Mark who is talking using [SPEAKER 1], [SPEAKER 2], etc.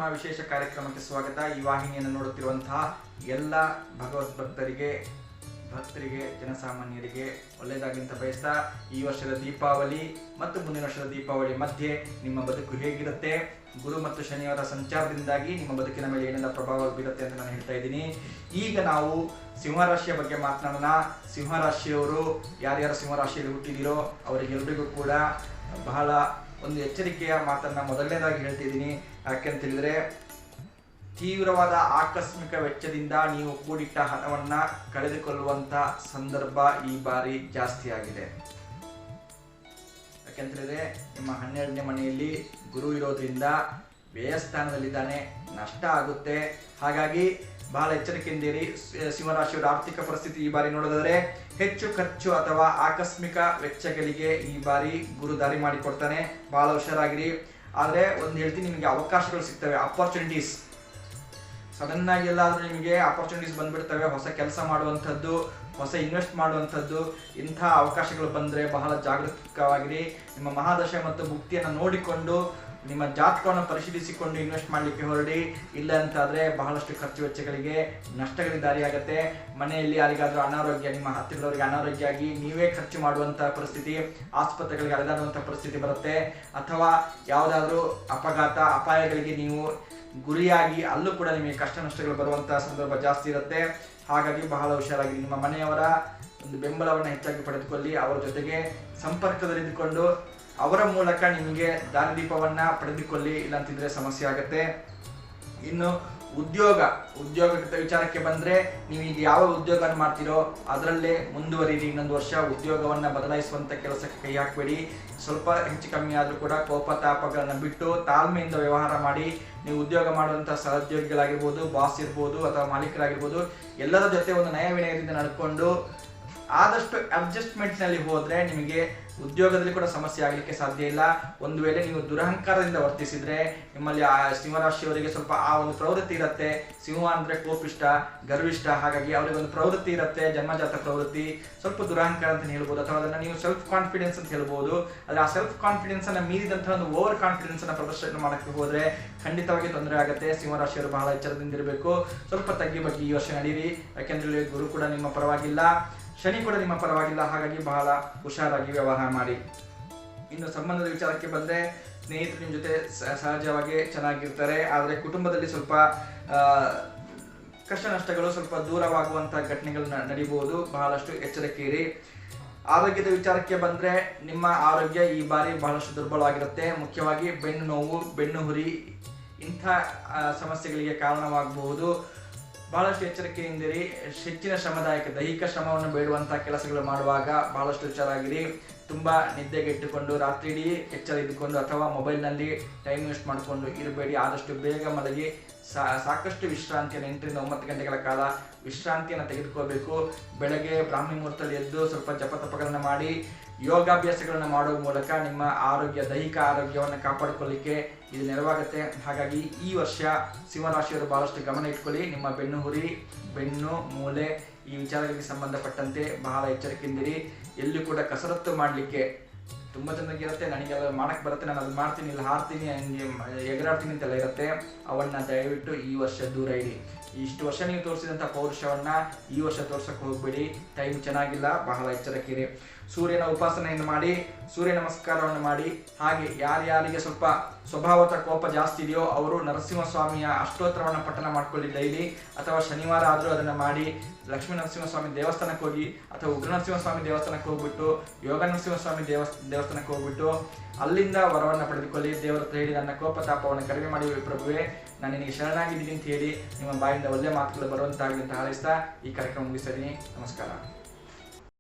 [SPEAKER 1] ನಮ್ಮ ವಿಶೇಷ ಕಾರ್ಯಕ್ರಮಕ್ಕೆ ಸ್ವಾಗತ. ಈ ವಾಹಿನಿಯನ್ನು ನೋಡುತ್ತಿರುವಂತಹ ಎಲ್ಲ ಭಗವದ್ ಭಕ್ತರಿಗೆ ಜನಸಾಮಾನ್ಯರಿಗೆ ಒಳ್ಳೆಯದಾಗಲಿ ಅಂತ ಬಯಸ್ತಾ, ಈ ವರ್ಷದ ದೀಪಾವಳಿ ಮತ್ತು ಮುಂದಿನ ವರ್ಷದ ದೀಪಾವಳಿ ಮಧ್ಯೆ ನಿಮ್ಮ ಬದುಕು ಹೇಗಿರುತ್ತೆ, ಗುರು ಮತ್ತು ಶನಿಯವರ ಸಂಚಾರದಿಂದಾಗಿ ನಿಮ್ಮ ಬದುಕಿನ ಮೇಲೆ ಏನೆಲ್ಲ ಪ್ರಭಾವ ಬೀರುತ್ತೆ ಅಂತ ನಾನು ಹೇಳ್ತಾ ಇದ್ದೀನಿ. ಈಗ ನಾವು ಸಿಂಹರಾಶಿಯ ಬಗ್ಗೆ ಮಾತನಾಡೋಣ. ಸಿಂಹರಾಶಿಯವರು ಯಾರ್ಯಾರು ಸಿಂಹರಾಶಿಯಲ್ಲಿ ಹುಟ್ಟಿದಿರೋ ಅವರಿಗೆಲ್ಲರಿಗೂ ಕೂಡ ಬಹಳ ಒಂದು ಎಚ್ಚರಿಕೆಯ ಮಾತನ್ನ ಮೊದಲನೇದಾಗಿ ಹೇಳ್ತಿದ್ದೀನಿ. ಯಾಕೆಂತ ಹೇಳಿದ್ರೆ, ತೀವ್ರವಾದ ಆಕಸ್ಮಿಕ ವೆಚ್ಚದಿಂದ ನೀವು ಕೂಡಿಟ್ಟ ಹಣವನ್ನ ಕಳೆದುಕೊಳ್ಳುವಂತ ಸಂದರ್ಭ ಈ ಬಾರಿ ಜಾಸ್ತಿ ಆಗಿದೆ. ಯಾಕೆಂತ ಹೇಳಿದ್ರೆ, ನಿಮ್ಮ 12ನೇ ಮನೆಯಲ್ಲಿ ಗುರು ಇರೋದ್ರಿಂದ ವ್ಯಯಸ್ಥಾನದಲ್ಲಿದ್ದಾನೆ, ನಷ್ಟ ಆಗುತ್ತೆ. ಹಾಗಾಗಿ ಬಹಳ ಎಚ್ಚರಿಕೆಯಿಂದಿರಿ. ಸಿಂಹರಾಶಿಯವರ ಆರ್ಥಿಕ ಪರಿಸ್ಥಿತಿ ಈ ಬಾರಿ ನೋಡೋದಾದ್ರೆ, ಹೆಚ್ಚು ಖರ್ಚು ಅಥವಾ ಆಕಸ್ಮಿಕ ವೆಚ್ಚಗಳಿಗೆ ಈ ಬಾರಿ ಗುರು ದಾರಿ ಮಾಡಿಕೊಡ್ತಾನೆ. ಬಹಳ ಹುಷಾರಾಗಿರಿ. ಆದ್ರೆ ಒಂದು ಹೇಳ್ತೀನಿ, ನಿಮಗೆ ಅವಕಾಶಗಳು ಸಿಗ್ತವೆ, ಅಪರ್ಚುನಿಟೀಸ್ ಸಡನ್ ಆಗಿ ಎಲ್ಲಾದ್ರೂ ನಿಮಗೆ ಅಪರ್ಚುನಿಟೀಸ್ ಬಂದ್ಬಿಡ್ತವೆ. ಹೊಸ ಕೆಲಸ ಮಾಡುವಂಥದ್ದು, ಹೊಸ ಇನ್ವೆಸ್ಟ್ ಮಾಡುವಂಥದ್ದು, ಇಂಥ ಅವಕಾಶಗಳು ಬಂದರೆ ಬಹಳ ಜಾಗರೂಕವಾಗಿರಿ. ನಿಮ್ಮ ಮಹಾದಶೆ ಮತ್ತು ಭುಕ್ತಿಯನ್ನು ನೋಡಿಕೊಂಡು ನಿಮ್ಮ ಜಾತಕವನ್ನು ಪರಿಶೀಲಿಸಿಕೊಂಡು ಇನ್ವೆಸ್ಟ್ ಮಾಡಲಿಕ್ಕೆ ಹೊರಡಿ. ಇಲ್ಲ ಅಂತಾದರೆ ಬಹಳಷ್ಟು ಖರ್ಚು ವೆಚ್ಚಗಳಿಗೆ ನಷ್ಟಗಳಿಗೆ ದಾರಿಯಾಗುತ್ತೆ. ಮನೆಯಲ್ಲಿ ಯಾರಿಗಾದರೂ ಅನಾರೋಗ್ಯ, ನಿಮ್ಮ ಹತ್ತಿರದವರಿಗೆ ಅನಾರೋಗ್ಯ ಆಗಿ ನೀವೇ ಖರ್ಚು ಮಾಡುವಂಥ ಪರಿಸ್ಥಿತಿ, ಆಸ್ಪತ್ರೆಗಳಿಗೆ ಅಲೆದಾಡುವಂಥ ಪರಿಸ್ಥಿತಿ ಬರುತ್ತೆ. ಅಥವಾ ಯಾವುದಾದ್ರೂ ಅಪಘಾತ ಅಪಾಯಗಳಿಗೆ ನೀವು ಗುರಿಯಾಗಿ ಅಲ್ಲೂ ಕೂಡ ನಿಮಗೆ ಕಷ್ಟ ನಷ್ಟಗಳು ಬರುವಂಥ ಸಂದರ್ಭ ಜಾಸ್ತಿ ಇರುತ್ತೆ. ಹಾಗಾಗಿ ಬಹಳ ಹುಷಾರಾಗಿ ನಿಮ್ಮ ಮನೆಯವರ ಒಂದು ಬೆಂಬಲವನ್ನು ಹೆಚ್ಚಾಗಿ ಪಡೆದುಕೊಳ್ಳಿ. ಅವರ ಜೊತೆಗೆ ಸಂಪರ್ಕದಲ್ಲಿದ್ದುಕೊಂಡು ಅವರ ಮೂಲಕ ನಿಮಗೆ ದಾರಿದೀಪವನ್ನ ಪಡೆದುಕೊಳ್ಳಿ. ಇಲ್ಲಾಂತಿದ್ರೆ ಸಮಸ್ಯೆ ಆಗುತ್ತೆ. ಇನ್ನು ಉದ್ಯೋಗದ ವಿಚಾರಕ್ಕೆ ಬಂದ್ರೆ, ನೀವು ಈಗ ಯಾವ ಉದ್ಯೋಗವನ್ನು ಮಾಡ್ತೀರೋ ಅದರಲ್ಲೇ ಮುಂದುವರಿರಿ. ಇನ್ನೊಂದು ವರ್ಷ ಉದ್ಯೋಗವನ್ನ ಬದಲಾಯಿಸುವಂತ ಕೆಲಸಕ್ಕೆ ಕೈ ಹಾಕಬೇಡಿ. ಸ್ವಲ್ಪ ಹೆಚ್ಚು ಕಮ್ಮಿ ಆದ್ರೂ ಕೂಡ ಕೋಪ ತಾಪಗಳನ್ನ ಬಿಟ್ಟು ತಾಳ್ಮೆಯಿಂದ ವ್ಯವಹಾರ ಮಾಡಿ. ನೀವು ಉದ್ಯೋಗ ಮಾಡುವಂತಹ ಸಹೋದ್ಯೋಗಿಗಳಾಗಿರ್ಬೋದು, ಬಾಸ್ ಇರ್ಬೋದು ಅಥವಾ ಮಾಲೀಕರಾಗಿರ್ಬೋದು, ಎಲ್ಲರ ಜೊತೆ ಒಂದು ನಯ ವಿನಯದಿಂದ ನಡ್ಕೊಂಡು ಆದಷ್ಟು ಅಡ್ಜಸ್ಟ್ಮೆಂಟ್ ನಲ್ಲಿ ಹೋದ್ರೆ ನಿಮಗೆ ಉದ್ಯೋಗದಲ್ಲಿ ಕೂಡ ಸಮಸ್ಯೆ ಆಗಲಿಕ್ಕೆ ಸಾಧ್ಯ ಇಲ್ಲ. ಒಂದು ವೇಳೆ ನೀವು ದುರಹಂಕಾರದಿಂದ ವರ್ತಿಸಿದ್ರೆ, ನಿಮ್ಮಲ್ಲಿ ಆ ಸಿಂಹರಾಶಿಯವರಿಗೆ ಸ್ವಲ್ಪ ಆ ಒಂದು ಪ್ರವೃತ್ತಿ ಇರುತ್ತೆ. ಸಿಂಹ ಅಂದ್ರೆ ಕೋಪಿಷ್ಟ, ಗರ್ವಿಷ್ಟ. ಹಾಗಾಗಿ ಅವರಿಗೆ ಒಂದು ಪ್ರವೃತ್ತಿ ಇರುತ್ತೆ, ಜನ್ಮಜಾತ ಪ್ರವೃತ್ತಿ, ಸ್ವಲ್ಪ ದುರಹಂಕಾರ ಅಂತ ಹೇಳ್ಬೋದು. ಅಥವಾ ಅದನ್ನ ನೀವು ಸೆಲ್ಫ್ ಕಾನ್ಫಿಡೆನ್ಸ್ ಅಂತ ಹೇಳ್ಬೋದು. ಆದ್ರೆ ಆ ಸೆಲ್ಫ್ ಕಾನ್ಫಿಡೆನ್ಸ್ ಅನ್ನ ಮೀರಿದಂತಹ ಒಂದು ಓವರ್ ಕಾನ್ಫಿಡೆನ್ಸ್ ಅನ್ನ ಪ್ರದರ್ಶನ ಮಾಡಕ್ಕೆ ಹೋದ್ರೆ ಖಂಡಿತವಾಗಿ ತೊಂದರೆ ಆಗುತ್ತೆ. ಸಿಂಹರಾಶಿಯವರು ಬಹಳ ಎಚ್ಚರದಿಂದ ಇರಬೇಕು. ಸ್ವಲ್ಪ ತಗ್ಗಿ ಬಗ್ಗೆ ಈ ವರ್ಷ ನಡೀರಿ. ಯಾಕೆಂದ್ರೆ ಗುರು ಕೂಡ ನಿಮ್ಮ ಪರವಾಗಿಲ್ಲ, ಶನಿ ಕೂಡ ನಿಮ್ಮ ಪರವಾಗಿಲ್ಲ. ಹಾಗಾಗಿ ಬಹಳ ಹುಷಾರಾಗಿ ವ್ಯವಹಾರ ಮಾಡಿ. ಇನ್ನು ಸಂಬಂಧದ ವಿಚಾರಕ್ಕೆ ಬಂದ್ರೆ, ಸ್ನೇಹಿತರು ನಿಮ್ಮ ಜೊತೆ ಸಹಜವಾಗಿ ಚೆನ್ನಾಗಿರ್ತಾರೆ. ಆದರೆ ಕುಟುಂಬದಲ್ಲಿ ಸ್ವಲ್ಪ ಕಷ್ಟ ನಷ್ಟಗಳು, ಸ್ವಲ್ಪ ದೂರವಾಗುವಂತಹ ಘಟನೆಗಳು ನಡೀಬಹುದು. ಬಹಳಷ್ಟು ಎಚ್ಚರಿಕೆ ಇರಿ. ಆರೋಗ್ಯದ ವಿಚಾರಕ್ಕೆ ಬಂದ್ರೆ, ನಿಮ್ಮ ಆರೋಗ್ಯ ಈ ಬಾರಿ ಬಹಳಷ್ಟು ದುರ್ಬಲವಾಗಿರುತ್ತೆ. ಮುಖ್ಯವಾಗಿ ಬೆನ್ನು ನೋವು, ಬೆನ್ನು ಹುರಿ ಇಂಥ ಸಮಸ್ಯೆಗಳಿಗೆ ಕಾರಣವಾಗಬಹುದು. ಬಹಳಷ್ಟು ಎಚ್ಚರಿಕೆಯಿಂದಿರಿ. ಹೆಚ್ಚಿನ ಶ್ರಮದಾಯಕ ದೈಹಿಕ ಶ್ರಮವನ್ನು ಬೇಡುವಂತಹ ಕೆಲಸಗಳು ಮಾಡುವಾಗ ಬಹಳಷ್ಟು ಹುಷಾರಾಗಿರಿ. ತುಂಬಾ ನಿದ್ದೆಗೆಟ್ಟುಕೊಂಡು ರಾತ್ರಿ ಇಡೀ ಎಚ್ಚರ ಇದ್ದುಕೊಂಡು ಅಥವಾ ಮೊಬೈಲ್ನಲ್ಲಿ ಟೈಮ್ ವೇಸ್ಟ್ ಮಾಡಿಕೊಂಡು ಇರಬೇಡಿ. ಆದಷ್ಟು ಬೇಗ ಮಲಗಿ ಸಾಕಷ್ಟು ವಿಶ್ರಾಂತಿಯನ್ನು 8 ರಿಂದ 9 ಗಂಟೆಗಳ ಕಾಲ ವಿಶ್ರಾಂತಿಯನ್ನು ತೆಗೆದುಕೋಬೇಕು. ಬೆಳಗ್ಗೆ ಬ್ರಾಹ್ಮಿ ಮುಹೂರ್ತದಲ್ಲಿ ಎದ್ದು ಸ್ವಲ್ಪ ಜಪತಪಗಳನ್ನು ಮಾಡಿ ಯೋಗಾಭ್ಯಾಸಗಳನ್ನು ಮಾಡುವ ಮೂಲಕ ನಿಮ್ಮ ದೈಹಿಕ ಆರೋಗ್ಯವನ್ನು ಕಾಪಾಡಿಕೊಳ್ಳಿಕ್ಕೆ ಇದು ನೆರವಾಗುತ್ತೆ. ಹಾಗಾಗಿ ಈ ವರ್ಷ ಸಿಂಹರಾಶಿಯವರು ಬಹಳಷ್ಟು ಗಮನ ಇಟ್ಕೊಳ್ಳಿ. ನಿಮ್ಮ ಬೆನ್ನು ಹುರಿ, ಬೆನ್ನು ಮೂಲೆ ಈ ವಿಚಾರಗಳಿಗೆ ಸಂಬಂಧಪಟ್ಟಂತೆ ಬಹಳ ಎಚ್ಚರಿಕೆಯಿಂದಿರಿ. ಎಲ್ಲಿ ಕೂಡ ಕಸರತ್ತು ಮಾಡಲಿಕ್ಕೆ ತುಂಬ ಚೆನ್ನಾಗಿರುತ್ತೆ. ನನಗೆಲ್ಲ ಮಾಡಕ್ಕೆ ಬರುತ್ತೆ, ನಾನು ಅದನ್ನ ಮಾಡ್ತೀನಿ, ಇಲ್ಲಿ ಹಾರ್ತೀನಿ, ಎಗರಾಡ್ತೀನಿ ಅಂತೆಲ್ಲ ಇರುತ್ತೆ. ಅವನ್ನ ದಯವಿಟ್ಟು ಈ ವರ್ಷ ದೂರ ಇಡಿ. ಇಷ್ಟು ವರ್ಷ ನೀವು ತೋರಿಸಿದಂಥ ಪೌರುಷವನ್ನ ಈ ವರ್ಷ ತೋರ್ಸಕ್ಕೆ ಹೋಗ್ಬೇಡಿ. ಟೈಮ್ ಚೆನ್ನಾಗಿಲ್ಲ, ಬಹಳ ಎಚ್ಚರಿಕೆಯಿರಿ. ಸೂರ್ಯನ ಉಪಾಸನೆಯನ್ನು ಮಾಡಿ, ಸೂರ್ಯ ನಮಸ್ಕಾರವನ್ನು ಮಾಡಿ. ಹಾಗೆ ಯಾರ್ಯಾರಿಗೆ ಸ್ವಲ್ಪ ಸ್ವಭಾವದ ಕೋಪ ಜಾಸ್ತಿ ಇದೆಯೋ ಅವರು ನರಸಿಂಹಸ್ವಾಮಿಯ ಅಷ್ಟೋತ್ತರವನ್ನು ಪಠನ ಮಾಡ್ಕೊಳ್ಳಿ ಡೈಲಿ. ಅಥವಾ ಶನಿವಾರ ಆದರೂ ಅದನ್ನು ಮಾಡಿ. ಲಕ್ಷ್ಮೀ ನರಸಿಂಹಸ್ವಾಮಿ ದೇವಸ್ಥಾನಕ್ಕೆ ಹೋಗಿ, ಅಥವಾ ಉಗ್ರ ನರಸಿಂಹಸ್ವಾಮಿ ದೇವಸ್ಥಾನಕ್ಕೆ ಹೋಗ್ಬಿಟ್ಟು, ಯೋಗ ನರಸಿಂಹಸ್ವಾಮಿ ದೇವಸ್ಥಾನಕ್ಕೆ ಹೋಗ್ಬಿಟ್ಟು ಅಲ್ಲಿಂದ ವರವನ್ನು ಪಡೆದುಕೊಳ್ಳಿ. ದೇವರ ಹತ್ರ ಹೇಳಿ, ನನ್ನ ಕೋಪ ತಾಪವನ್ನು ಕಡಿಮೆ ಮಾಡಿ ಪ್ರಭುವೆ, ನಾನು ನಿನಗೆ ಶರಣಾಗಿದ್ದೀನಿ ಅಂತ ಹೇಳಿ ನಿಮ್ಮ ಬಾಯಿಂದ ಒಳ್ಳೆ ಮಾತುಗಳು ಬರುವಂತಾಗಲಿ ಅಂತ ಹಾರೈಸ್ತಾ ಈ ಕಾರ್ಯಕ್ರಮ ಮುಗಿಸ್ತಾ ಇದ್ದೀನಿ. ನಮಸ್ಕಾರ.